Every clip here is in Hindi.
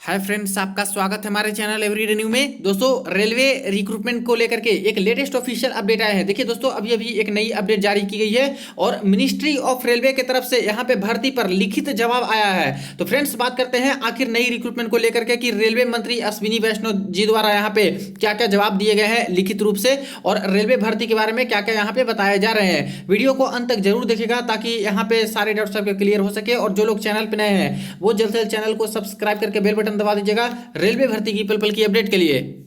हाय फ्रेंड्स, आपका स्वागत है हमारे चैनल एवरी न्यू में। दोस्तों, रेलवे रिक्रूटमेंट को लेकर के एक लेटेस्ट ऑफिशियल अपडेट आया है। देखिए दोस्तों, अभी अभी एक नई अपडेट जारी की गई है और मिनिस्ट्री ऑफ रेलवे की तरफ से यहाँ पे भर्ती पर लिखित जवाब आया है। तो फ्रेंड्स, बात करते हैं आखिर नई रिक्रूटमेंट को लेकर के कि रेलवे मंत्री अश्विनी वैष्णव जी द्वारा यहाँ पे क्या क्या जवाब दिए गए हैं लिखित रूप से, और रेलवे भर्ती के बारे में क्या क्या यहाँ पे बताए जा रहे हैं। वीडियो को अंत तक जरूर देखिएगा ताकि यहाँ पे सारे डाउट्स आपके क्लियर हो सके। और जो लोग चैनल पे नए हैं वो जल्द से जल्द चैनल को सब्सक्राइब करके बेल बटन दबा दीजिएगा रेलवे भर्ती की पल पल की अपडेट के लिए।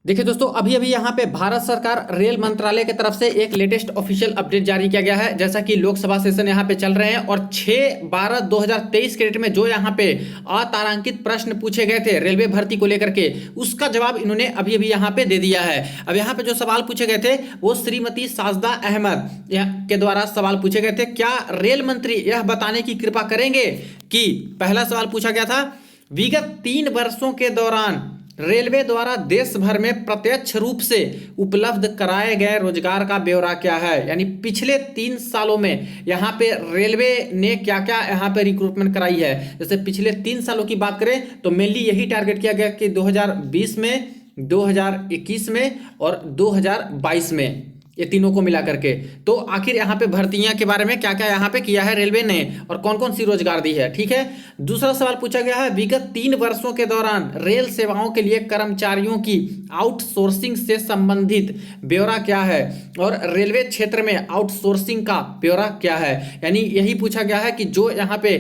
देखिए दोस्तों, अभी अभी यहाँ पे भारत सरकार रेल मंत्रालय की तरफ से एक लेटेस्ट ऑफिशियल अपडेट जारी किया गया है। जैसा कि लोकसभा सेशन यहाँ पे चल रहे हैं और 6/12/2023 के डेट में जो यहाँ पे अतारांकित प्रश्न पूछे गए थे रेलवे भर्ती को लेकर के, उसका जवाब इन्होंने अभी अभी यहाँ पे दे दिया है। अब यहाँ पे जो सवाल पूछे गए थे वो श्रीमती साजदा अहमद के द्वारा सवाल पूछे गए थे। क्या रेल मंत्री यह बताने की कृपा करेंगे कि, पहला सवाल पूछा गया था, विगत 3 वर्षों के दौरान रेलवे द्वारा देश भर में प्रत्यक्ष रूप से उपलब्ध कराए गए रोजगार का ब्यौरा क्या है। यानी पिछले 3 सालों में यहाँ पे रेलवे ने क्या क्या यहाँ पे रिक्रूटमेंट कराई है। जैसे पिछले 3 सालों की बात करें तो मेनली यही टारगेट किया गया कि 2020 में, 2021 में और 2022 में, ये तीनों को मिला करके। तो आखिर यहाँ पे भर्तियां के बारे में क्या क्या यहाँ पे किया है रेलवे ने और कौन कौन सी रोजगार दी है। ठीक है, दूसरा सवाल पूछा गया है, विगत 3 वर्षों के दौरान रेल सेवाओं के लिए कर्मचारियों की आउटसोर्सिंग से संबंधित ब्यौरा क्या है और रेलवे क्षेत्र में आउटसोर्सिंग का ब्यौरा क्या है। यानी यही पूछा गया है कि जो यहाँ पे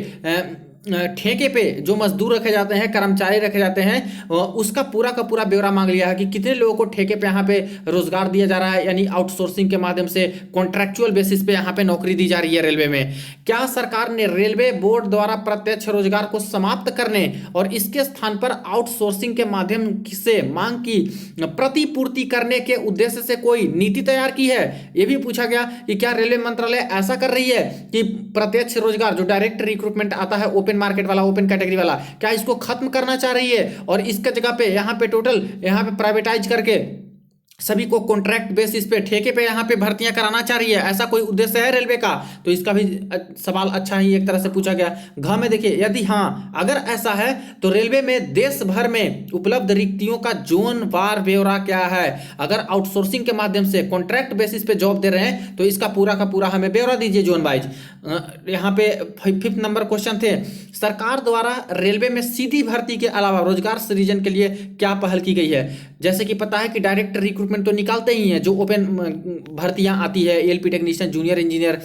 ठेके पे जो मजदूर रखे जाते हैं, कर्मचारी रखे जाते हैं, उसका पूरा का पूरा ब्यौरा मांग लिया है कि कितने लोगों को ठेके पे यहाँ पे रोजगार दिया जा रहा है, यानी आउटसोर्सिंग के माध्यम से कॉन्ट्रैक्चुअल बेसिस पे यहाँ पे नौकरी दी जा रही है रेलवे में। क्या सरकार ने रेलवे बोर्ड द्वारा प्रत्यक्ष रोजगार को समाप्त करने और इसके स्थान पर आउटसोर्सिंग के माध्यम से मांग की प्रतिपूर्ति करने के उद्देश्य से कोई नीति तैयार की है। यह भी पूछा गया कि क्या रेलवे मंत्रालय ऐसा कर रही है कि प्रत्यक्ष रोजगार जो डायरेक्ट रिक्रूटमेंट आता है, ओपन मार्केट वाला, ओपन कैटेगरी वाला, क्या इसको खत्म करना चाह रही है और इसके जगह पे यहाँ पे टोटल यहाँ पे प्राइवेटाइज करके सभी को कॉन्ट्रैक्ट बेसिस पे, ठेके पे यहाँ पे भर्तियां कराना चाह रही है। ऐसा कोई उद्देश्य है रेलवे का? तो इसका भी सवाल अच्छा ही एक तरह से पूछा गया। घ में देखिए, यदि हाँ अगर ऐसा है तो रेलवे में देश भर में उपलब्ध रिक्तियों का जोन वार ब्यौरा क्या है। अगर आउटसोर्सिंग के माध्यम से कॉन्ट्रैक्ट बेसिस पे जॉब दे रहे हैं तो इसका पूरा का पूरा हमें ब्यौरा दीजिए जोन वाइज। यहाँ पे 5th नंबर क्वेश्चन थे, सरकार द्वारा रेलवे में सीधी भर्ती के अलावा रोजगार सृजन के लिए क्या पहल की गई है। जैसे कि पता है कि डायरेक्ट रिक्रूटमेंट तो निकालते ही हैं, जो ओपन भर्तियां आती है, LP technician, junior engineer,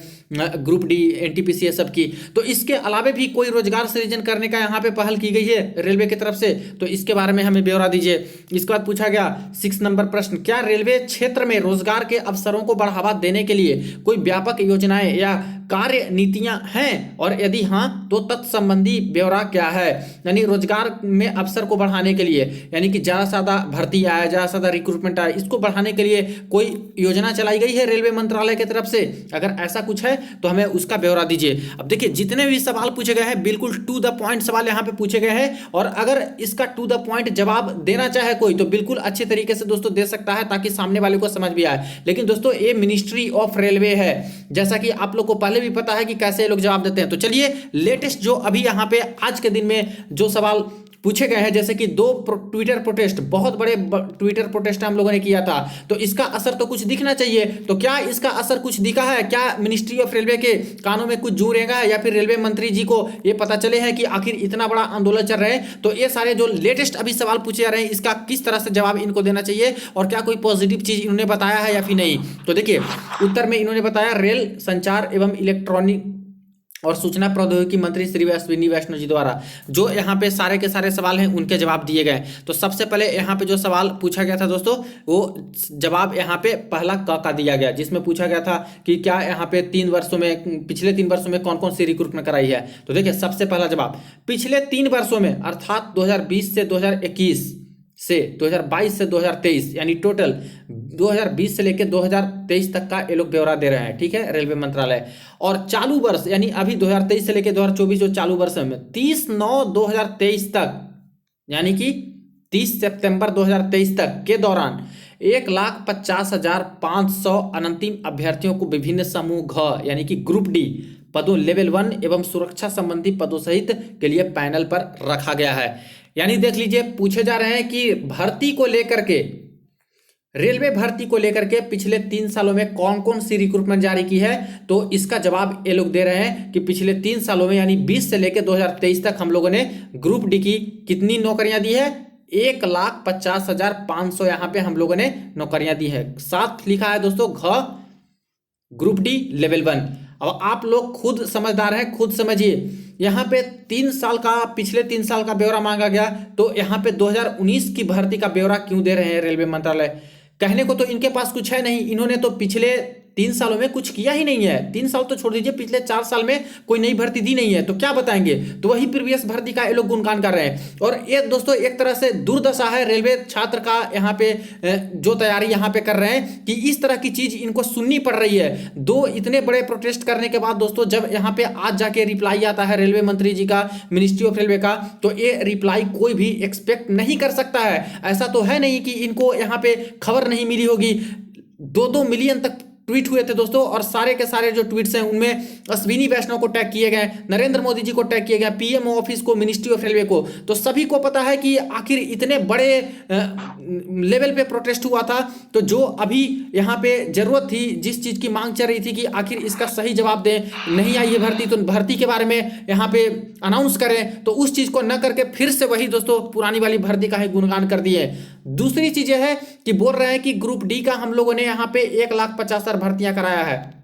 group D, NTPC, ये सब की। तो इसके अलावा भी कोई रोजगार सृजन करने का यहाँ पे पहल की गई है रेलवे की तरफ से, तो इसके बारे में हमें ब्यौरा दीजिए। इसके बाद पूछा गया 6 नंबर प्रश्न, क्या रेलवे क्षेत्र में रोजगार के अवसरों को बढ़ावा देने के लिए कोई व्यापक योजनाएं या कार्य नीतियां हैं और यदि हाँ तो तत्संबंधी ब्यौरा क्या है। यानी रोजगार में अवसर को बढ़ाने के लिए, यानी कि ज़्यादा से ज़्यादा भर्ती आए, ज़्यादा से ज़्यादा रिक्रूटमेंट आए, इसको बढ़ाने के लिए कोई योजना चलाई गई है रेलवे मंत्रालय की तरफ से। अगर ऐसा कुछ है तो हमें उसका ब्यौरा दीजिए। अब देखिए, जितने भी सवाल पूछे गए हैं बिल्कुल टू द पॉइंट सवाल यहाँ पे पूछे गए हैं और अगर इसका टू द पॉइंट जवाब देना चाहे कोई तो बिल्कुल अच्छे तरीके से दोस्तों दे सकता है ताकि सामने वाले को समझ भी आए। लेकिन दोस्तों, ये मिनिस्ट्री ऑफ रेलवे है, जैसा कि आप लोग को पहले भी पता है कि कैसे लोग जवाब देते हैं। तो चलिए, लेटेस्ट जो अभी यहाँ पे आज के दिन में जो सवाल पूछे गए हैं, जैसे कि 2 ट्विटर प्रोटेस्ट, बहुत बड़े ट्विटर प्रोटेस्ट हम लोगों ने किया था, तो इसका असर तो कुछ दिखना चाहिए। तो क्या इसका असर कुछ दिखा है? क्या मिनिस्ट्री ऑफ रेलवे के कानों में कुछ जू रहेगा या फिर रेलवे मंत्री जी को ये पता चले है कि आखिर इतना बड़ा आंदोलन चल रहा है, तो ये सारे जो लेटेस्ट अभी सवाल पूछे जा रहे हैं इसका किस तरह से जवाब इनको देना चाहिए और क्या कोई पॉजिटिव चीज इन्होंने बताया है या फिर नहीं। तो देखिए, उत्तर में इन्होंने बताया, रेल संचार एवं इलेक्ट्रॉनिक और सूचना प्रौद्योगिकी मंत्री श्री अश्विनी वैष्णव जी द्वारा जो यहाँ पे सारे के सारे सवाल हैं उनके जवाब दिए गए। तो सबसे पहले यहाँ पे जो सवाल पूछा गया था दोस्तों, वो जवाब यहाँ पे पहला क का दिया गया, जिसमें पूछा गया था कि क्या यहाँ पे 3 वर्षों में, पिछले 3 वर्षों में कौन कौन सी रिक्रूटमेंट कराई है। तो देखिए, सबसे पहला जवाब, पिछले 3 वर्षों में अर्थात 2020 से 2021 से 2022 से 2023, यानी टोटल 2020 से लेकर 2023 तक का ये लोग ब्यौरा दे रहे हैं। ठीक है, रेलवे मंत्रालय। और चालू वर्ष यानी अभी 2023 से लेकर 2024 जो चालू वर्ष में 30/9/2023 तक, यानी कि 30 सितंबर 2023 तक के दौरान 1,50,500 अनंतिम अभ्यर्थियों को विभिन्न समूह घ यानी कि ग्रुप डी पदों लेवल 1 एवं सुरक्षा संबंधी पदों सहित के लिए पैनल पर रखा गया है। यानी देख लीजिए, पूछे जा रहे हैं कि भर्ती को लेकर के, रेलवे भर्ती को लेकर के पिछले 3 सालों में कौन कौन सी रिक्रूटमेंट जारी की है। तो इसका जवाब ये लोग दे रहे हैं कि पिछले 3 सालों में यानी 20 से लेकर 2023 तक हम लोगों ने ग्रुप डी की कितनी नौकरियां दी है, 1,50,500 यहां पे हम लोगों ने नौकरियां दी है। साथ लिखा है दोस्तों घ ग्रुप डी लेवल 1। अब आप लोग खुद समझदार हैं, खुद समझिए। यहाँ पे 3 साल का, पिछले 3 साल का ब्यौरा मांगा गया, तो यहाँ पे 2019 की भर्ती का ब्यौरा क्यों दे रहे हैं रेलवे मंत्रालय। कहने को तो इनके पास कुछ है नहीं, इन्होंने तो पिछले 3 सालों में कुछ किया ही नहीं है। 3 साल तो छोड़ दीजिए, पिछले 4 साल में कोई नई भर्ती दी नहीं है, तो क्या बताएंगे। तो वही प्रीवियस भर्ती का ये लोग गुणगान कर रहे हैं। और ये दोस्तों एक तरह से दुर्दशा है रेलवे छात्र का, यहाँ पे जो तैयारी यहाँ पे कर रहे हैं कि इस तरह की चीज इनको सुननी पड़ रही है। दो इतने बड़े प्रोटेस्ट करने के बाद दोस्तों जब यहाँ पे आज जाके रिप्लाई आता है रेलवे मंत्री जी का, मिनिस्ट्री ऑफ रेलवे का, तो ये रिप्लाई कोई भी एक्सपेक्ट नहीं कर सकता है। ऐसा तो है नहीं कि इनको यहाँ पे खबर नहीं मिली होगी। 2-2 मिलियन तक ट्वीट हुए थे दोस्तों, और सारे के सारे जो ट्वीट्स हैं उनमें अश्विनी वैष्णव को टैग किए गए, नरेंद्र मोदी जी को टैग किया गया, पीएमओ ऑफिस को, मिनिस्ट्री ऑफ रेलवे को। तो सभी को पता है कि आखिर इतने बड़े लेवल पे प्रोटेस्ट हुआ था, तो जो अभी यहाँ पे जरूरत थी, जिस चीज की मांग चल रही थी कि आखिर इसका सही जवाब दें, नहीं आई है भर्ती तो भर्ती के बारे में यहाँ पे अनाउंस करें, तो उस चीज को न करके फिर से वही दोस्तों पुरानी वाली भर्ती का ही गुणगान कर दिए। दूसरी चीज है कि बोल रहे हैं कि ग्रुप डी का हम लोगों ने यहाँ पे 1,50,000 भर्तियां कराया है।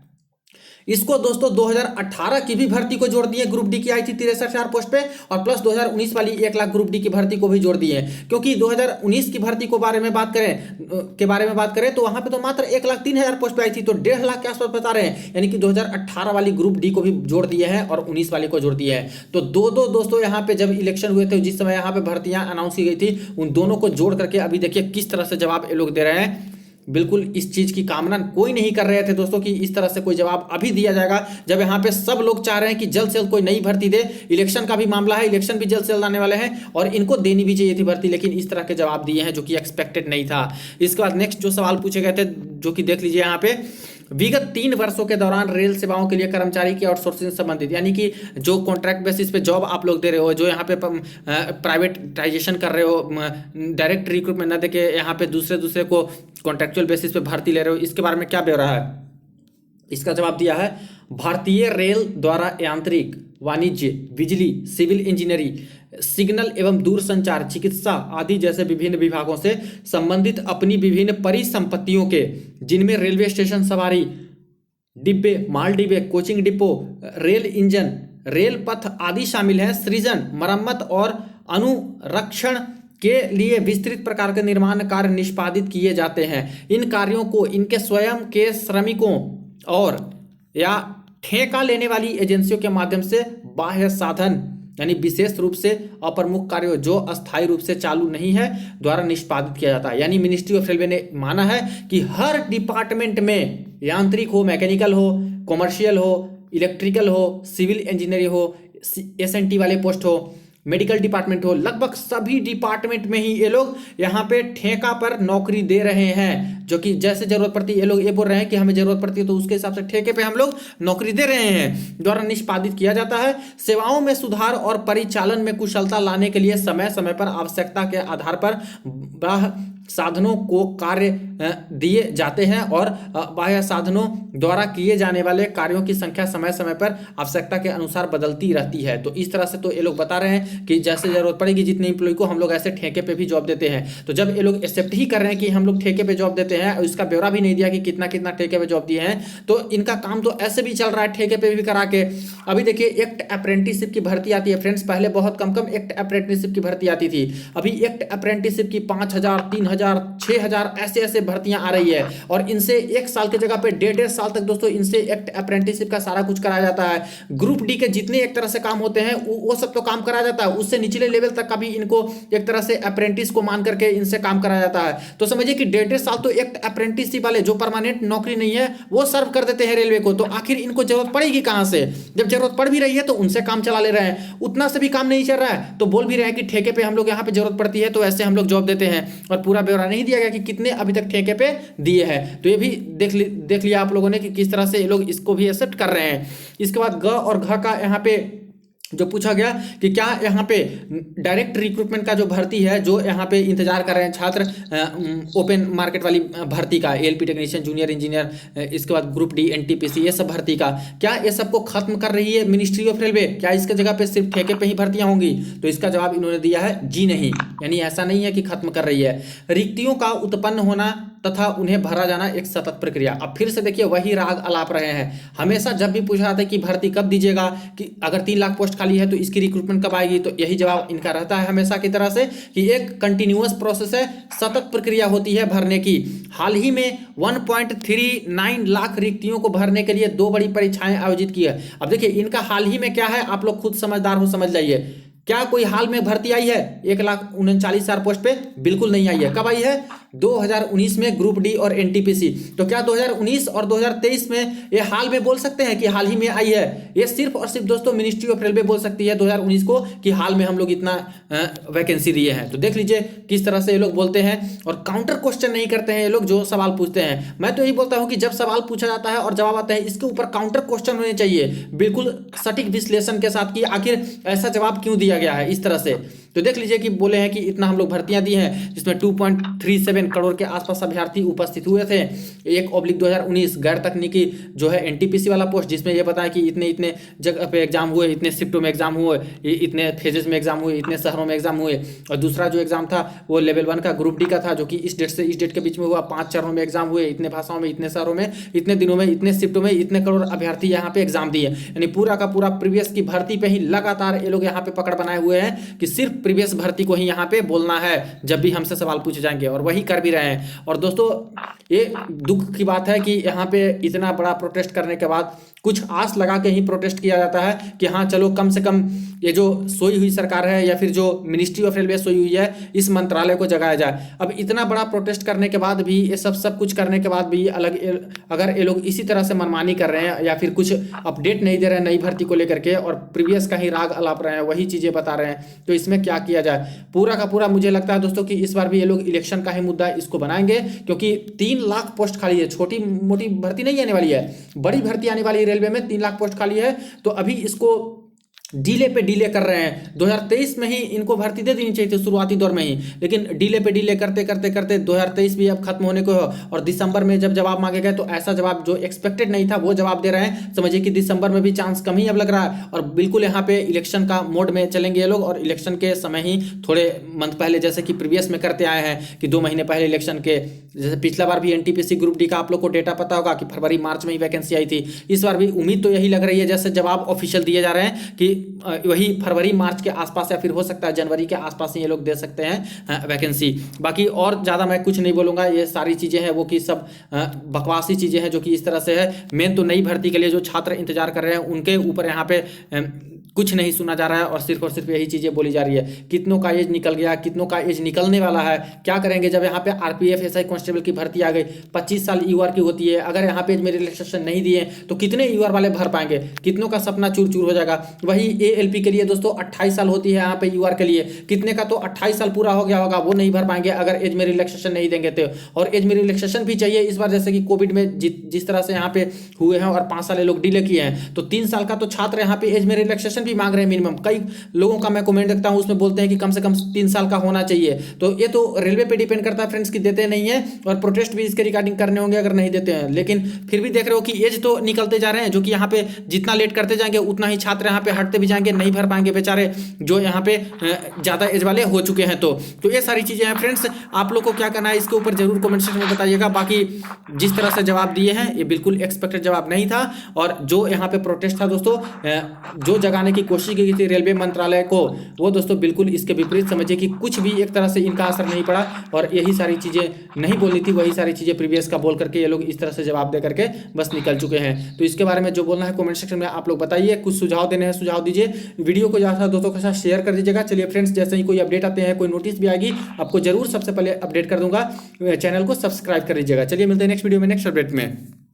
इसको दोस्तों 2018 की भी भर्ती को जोड़ दिए, ग्रुप डी की आई थी 63,000 पोस्ट पे, और प्लस 2019 वाली 1 लाख ग्रुप डी की भर्ती को भी जोड़ दिए। क्योंकि 2019 की भर्ती को बारे में बात करें तो वहां पे तो मात्र 1,03,000 पोस्ट पे आई थी, तो 1.5 लाख के आसपास बता रहे हैं। यानी कि 2018 वाली ग्रुप डी को भी जोड़ दिए हैं और 19 वाली को जोड़ दिए हैं। तो दो दोस्तों यहाँ पे जब इलेक्शन हुए थे, जिस समय यहाँ पे भर्तियां अनाउंस की गई थी, उन दोनों को जोड़ करके अभी देखिए किस तरह से जवाब ये लोग दे रहे हैं। बिल्कुल इस चीज की कामना कोई नहीं कर रहे थे दोस्तों कि इस तरह से कोई जवाब अभी दिया जाएगा, जब यहाँ पे सब लोग चाह रहे हैं कि जल्द से जल्द कोई नई भर्ती दे। इलेक्शन का भी मामला है, इलेक्शन भी जल्द से जल्द आने वाले हैं और इनको देनी भी चाहिए थी भर्ती, लेकिन इस तरह के जवाब दिए हैं जो कि एक्सपेक्टेड नहीं था। इसके बाद नेक्स्ट जो सवाल पूछे गए थे, जो कि देख लीजिए यहाँ पे, विगत 3 वर्षों के दौरान रेल सेवाओं के लिए कर्मचारी की आउटसोर्सिंग से संबंधित, यानी कि जो कॉन्ट्रैक्ट बेसिस पे जॉब आप लोग दे रहे हो, जो यहाँ पे प्राइवेटाइजेशन कर रहे हो, डायरेक्ट रिक्रूटमेंट ना देके यहाँ पे दूसरे को कॉन्ट्रैक्चुअल बेसिस पे भर्ती ले रहे हो, इसके बारे में क्या ब्यौरा है। इसका जवाब दिया है, भारतीय रेल द्वारा यांत्रिक, वाणिज्य, बिजली, सिविल इंजीनियरिंग, सिग्नल एवं दूरसंचार, चिकित्सा आदि जैसे विभिन्न विभागों से संबंधित अपनी विभिन्न परिसंपत्तियों के, जिनमें रेलवे स्टेशन, सवारी डिब्बे, माल डिब्बे, coaching depot, rail engine, rail पथ आदि शामिल हैं, सृजन, मरम्मत और अनुरक्षण के लिए विस्तृत प्रकार के निर्माण कार्य निष्पादित किए जाते हैं। इन कार्यों को इनके स्वयं के श्रमिकों और या ठेका लेने वाली एजेंसियों के माध्यम से बाह्य साधन, यानी विशेष रूप से अप्रमुख कार्यों जो अस्थायी रूप से चालू नहीं है, द्वारा निष्पादित किया जाता है। यानी मिनिस्ट्री ऑफ रेलवे ने माना है कि हर डिपार्टमेंट में, यांत्रिक हो, मैकेनिकल हो, कॉमर्शियल हो, इलेक्ट्रिकल हो, सिविल इंजीनियरिंग हो, एसएनटी वाले पोस्ट हो, मेडिकल डिपार्टमेंट हो, लगभग सभी डिपार्टमेंट में ही ये लोग यहाँ पे ठेका पर नौकरी दे रहे हैं। जो कि जैसे जरूरत पड़ती है, ये लोग ये बोल रहे हैं कि हमें जरूरत पड़ती है तो उसके हिसाब से ठेके पे हम लोग नौकरी दे रहे हैं, द्वारा निष्पादित किया जाता है। सेवाओं में सुधार और परिचालन में कुशलता लाने के लिए समय समय पर आवश्यकता के आधार पर बाह्य साधनों को कार्य दिए जाते हैं और बाह्य साधनों द्वारा किए जाने वाले कार्यों की संख्या समय समय पर आवश्यकता के अनुसार बदलती रहती है। तो इस तरह से तो ये लोग बता रहे हैं कि जैसे जरूरत पड़ेगी जितने एम्प्लॉय को हम लोग ऐसे ठेके पे भी जॉब देते हैं। तो जब ये लोग एक्सेप्ट ही कर रहे हैं कि हम लोग ठेके पे जॉब देते हैं और इसका ब्यौरा भी नहीं दिया कि कितना कितना ठेके पे जॉब दिए हैं, तो इनका काम तो ऐसे भी चल रहा है ठेके पे भी करा के। अभी देखिए एक्ट अप्रेंटिसशिप की भर्ती आती है फ्रेंड्स, पहले बहुत कम एक्ट अप्रेंटिसशिप की भर्ती आती थी। अभी एक्ट अप्रेंटिसशिप की 5,000, 3,000, 6,000 ऐसे भर्तियां आ रही है और इनसे 1 साल की जगह पे 1.5 साल तक दोस्तों इनसे एक्ट अप्रेंटिसशिप का सारा कुछ कराया जाता है। ग्रुप डी के जितने एक तरह से काम होते हैं वो सब तो काम कराया जाता है, उससे निचले लेवल तक का भी इनको एक तरह से अप्रेंटिस को मान करके इनसे काम कराया जाता है। तो समझिए कि 1.5 साल तो एक्ट अप्रेंटिसशिप वाले जो परमानेंट नौकरी नहीं है वो सर्व कर देते हैं रेलवे को। तो आखिर इनको जरूरत पड़ेगी कहां से, जब जरूरत पड़ भी रही है तो उनसे काम चला ले रहे हैं। उतना से भी काम नहीं चल रहा है तो बोल भी रहे हैं कि ठेके पे हम लोग यहाँ पे जरूरत पड़ती है तो ऐसे हम लोग जॉब देते हैं, और पूरा ब्यौरा नहीं दिया गया कि कितने अभी तक ठेके पे दिए हैं। तो ये भी देख लिया आप लोगों ने कि किस तरह से ये लोग इसको भी एक्सेप्ट कर रहे हैं। इसके बाद ग और घ का यहाँ पे जो पूछा गया कि क्या यहाँ पे डायरेक्ट रिक्रूटमेंट का जो भर्ती है, जो यहाँ पे इंतजार कर रहे हैं छात्र ओपन मार्केट वाली भर्ती का, एलपी टेक्नीशियन, जूनियर इंजीनियर, इसके बाद ग्रुप डी, एनटीपीसी, ये सब भर्ती का, क्या ये सबको खत्म कर रही है मिनिस्ट्री ऑफ रेलवे? क्या इसके जगह पे सिर्फ ठेके पे ही भर्तियां होंगी? तो इसका जवाब इन्होंने दिया है जी नहीं, यानी ऐसा नहीं है कि खत्म कर रही है। रिक्तियों का उत्पन्न होना तथा उन्हें भरा जाना एक सतत प्रक्रिया। अब फिर से देखिए वही राग अलाप रहे हैं। हमेशा जब भी पूछा जाता है कि भर्ती कब दीजिएगा, कि अगर 3 लाख पोस्ट खाली है तो इसकी रिक्रूटमेंट कब आएगी, तो यही जवाब इनका रहता है हमेशा की तरह से कि एक कंटिन्यूअस प्रोसेस है, सतत प्रक्रिया होती है भरने की। हाल ही में 1.39 लाख रिक्तियों को भरने के लिए 2 बड़ी परीक्षाएं आयोजित की है। अब देखिए इनका हाल ही में क्या है, आप लोग खुद समझदार हो, समझ जाइए। क्या कोई हाल में भर्ती आई है 1,39,000 पोस्ट पे? बिल्कुल नहीं आई है। कब आई है? 2019 में ग्रुप डी और एनटीपीसी। तो क्या 2019 और 2023 में ये हाल में बोल सकते हैं कि हाल ही में आई है? ये सिर्फ और सिर्फ दोस्तों मिनिस्ट्री ऑफ रेलवे बोल सकती है 2019 को कि हाल में हम लोग इतना वैकेंसी दिए हैं। तो देख लीजिए किस तरह से ये लोग बोलते हैं और काउंटर क्वेश्चन नहीं करते हैं ये लोग जो सवाल पूछते हैं। मैं तो यही बोलता हूं कि जब सवाल पूछा जाता है और जवाब आता है, इसके ऊपर काउंटर क्वेश्चन होने चाहिए, बिल्कुल सटीक विश्लेषण के साथ कि आखिर ऐसा जवाब क्यों दिया गया है इस तरह से। तो देख लीजिए कि बोले हैं कि इतना हम लोग भर्तियां दी हैं, जिसमें 2.37 करोड़ के आसपास अभ्यर्थी उपस्थित हुए थे। 1/2019 गैर तकनीकी जो है एनटीपीसी वाला पोस्ट, जिसमें ये बताया कि इतने इतने जगह पे एग्जाम हुए, इतने शिफ्टों में एग्जाम हुए, इतने फेजेस में एग्जाम हुए, इतने शहरों में एग्जाम हुए। और दूसरा जो एग्जाम था वो लेवल 1 का ग्रुप डी का था, जो कि इस डेट से इस डेट के बीच में हुआ। 5 चरणों में एग्जाम हुए, इतने भाषाओं में, इतने शहरों में, इतने दिनों में, इतने शिफ्टों में, इतने करोड़ अभ्यर्थी यहाँ पे एग्जाम दिए। यानी पूरा का पूरा प्रीवियस की भर्ती पे ही लगातार ये लोग यहाँ पे पकड़ बनाए हुए हैं कि सिर्फ प्रीवियस भर्ती को ही यहाँ पे बोलना है जब भी हमसे सवाल पूछे जाएंगे, और वही कर भी रहे हैं। और दोस्तों ये दुख की बात है कि यहाँ पे इतना बड़ा प्रोटेस्ट करने के बाद कुछ आस लगा के ही प्रोटेस्ट किया जाता है कि हाँ चलो कम से कम ये जो सोई हुई सरकार है या फिर जो मिनिस्ट्री ऑफ रेलवे सोई हुई है, इस मंत्रालय को जगाया जाए। अब इतना बड़ा प्रोटेस्ट करने के बाद भी, ये सब कुछ करने के बाद भी अगर ये लोग इसी तरह से मनमानी कर रहे हैं या फिर कुछ अपडेट नहीं दे रहे हैं नई भर्ती को लेकर के, और प्रीवियस का ही राग अलाप रहे हैं, वही चीजें बता रहे हैं, तो इसमें क्या किया जाए? पूरा का पूरा मुझे लगता है दोस्तों कि इस बार भी ये लोग इलेक्शन का ही मुद्दा इसको बनाएंगे, क्योंकि 3 लाख पोस्ट खाली है। छोटी मोटी भर्ती नहीं आने वाली है, बड़ी भर्ती आने वाली है रेलवे में। 3 लाख पोस्ट खाली है, तो अभी इसको डीले पे डीले कर रहे हैं। 2023 में ही इनको भर्ती दे देनी चाहिए थी शुरुआती दौर में ही, लेकिन डीले पे डीले करते करते करते 2023 भी अब खत्म होने को है, और दिसंबर में जब जवाब मांगे गए तो ऐसा जवाब जो एक्सपेक्टेड नहीं था वो जवाब दे रहे हैं। समझिए कि दिसंबर में भी चांस कम ही अब लग रहा है, और बिल्कुल यहाँ पे इलेक्शन का मोड में चलेंगे ये लोग, और इलेक्शन के समय ही थोड़े मंथ पहले, जैसे कि प्रीवियस में करते आए हैं कि 2 महीने पहले इलेक्शन के, जैसे पिछला बार भी एनटीपीसी ग्रुप डी का आप लोग को डेटा पता होगा कि फरवरी मार्च में ही वैकेंसी आई थी। इस बार भी उम्मीद तो यही लग रही है, जैसे जवाब ऑफिशियल दिए जा रहे हैं कि वही फरवरी मार्च के आसपास या फिर हो सकता है जनवरी के आसपास ही ये लोग दे सकते हैं वैकेंसी। बाकी और ज़्यादा मैं कुछ नहीं बोलूँगा, ये सारी चीज़ें हैं वो कि सब बकवासी चीज़ें हैं जो कि इस तरह से है। मेन तो नई भर्ती के लिए जो छात्र इंतजार कर रहे हैं उनके ऊपर यहाँ पे कुछ नहीं सुना जा रहा है, और सिर्फ यही चीज़ें बोली जा रही है। कितनों का एज निकल गया, कितनों का एज निकलने वाला है, क्या करेंगे जब यहाँ पे आरपीएफ एसआई कांस्टेबल की भर्ती आ गई, 25 साल यूआर की होती है। अगर यहाँ पे एज में रिलैक्सेशन नहीं दिए तो कितने यूआर वाले भर पाएंगे? कितनों का सपना चूर चूर हो जाएगा। वही एएलपी के लिए दोस्तों 28 साल होती है यहाँ पे यूआर के लिए, कितने का तो 28 साल पूरा हो गया होगा, वो नहीं भर पाएंगे अगर एज में रिलैक्सेशन नहीं देंगे तो। और एज में रिलैक्सेशन भी चाहिए इस बार, जैसे कि कोविड में जिस तरह से यहाँ पे हुए हैं और 5 साल लोग डिले किए हैं, तो 3 साल का तो छात्र यहाँ पे एज में रिलैक्सेशन भी मांग रहे हैं मिनिमम। कई लोगों का मैं कमेंट देखता हूं, उसमें बोलते हैं कि कम से कम 3 साल का होना चाहिए। तो ये तो रेलवे पे डिपेंड करता है फ्रेंड्स कि देते नहीं है, और प्रोटेस्ट भी इसके रिगार्डिंग करने होंगे अगर नहीं देते हैं। लेकिन फिर भी देख रहे हो कि एज तो निकलते जा रहे हैं, जो कि यहाँ पे जितना लेट करते जाएंगे उतना ही छात्र यहाँ पे हटते भी जाएंगे, नहीं भर पाएंगे बेचारे जो यहाँ पे ज़्यादा एज वाले हो चुके हैं। तो ये सारी चीज़ें हैं फ्रेंड्स, आप लोग को क्या करना है इसके ऊपर जरूर कमेंट सेक्शन में बताइएगा। बाकी जिस तरह से जवाब दिए हैं ये बिल्कुल एक्सपेक्टेड जवाब नहीं था, और जो यहाँ पे प्रोटेस्ट था दोस्तों, जो जगाने की कोशिश की गई थी रेलवे मंत्रालय को, वो दोस्तों बिल्कुल इसके विपरीत समझिए कि कुछ भी एक तरह से इनका असर नहीं पड़ा, और यही सारी चीज़ें नहीं बोलनी थी, वही सारी चीज़ें प्रीवियस का बोल करके ये लोग इस तरह से जवाब दे करके बस निकल चुके हैं। तो इसके बारे में जो बोलना है कमेंट सेक्शन में आप लोग बताइए, कुछ सुझाव देने हैं सुझाव दीजिए, वीडियो को ज़्यादा दोस्तों के साथ शेयर कर दीजिएगा। चलिए फ्रेंड्स, जैसे ही कोई अपडेट आते हैं, कोई नोटिस भी आएगी, आपको जरूर सबसे पहले अपडेट कर दूंगा। चैनल को सब्सक्राइब कर लीजिएगा। चलिए मिलते हैं नेक्स्ट वीडियो में नेक्स्ट अपडेट में।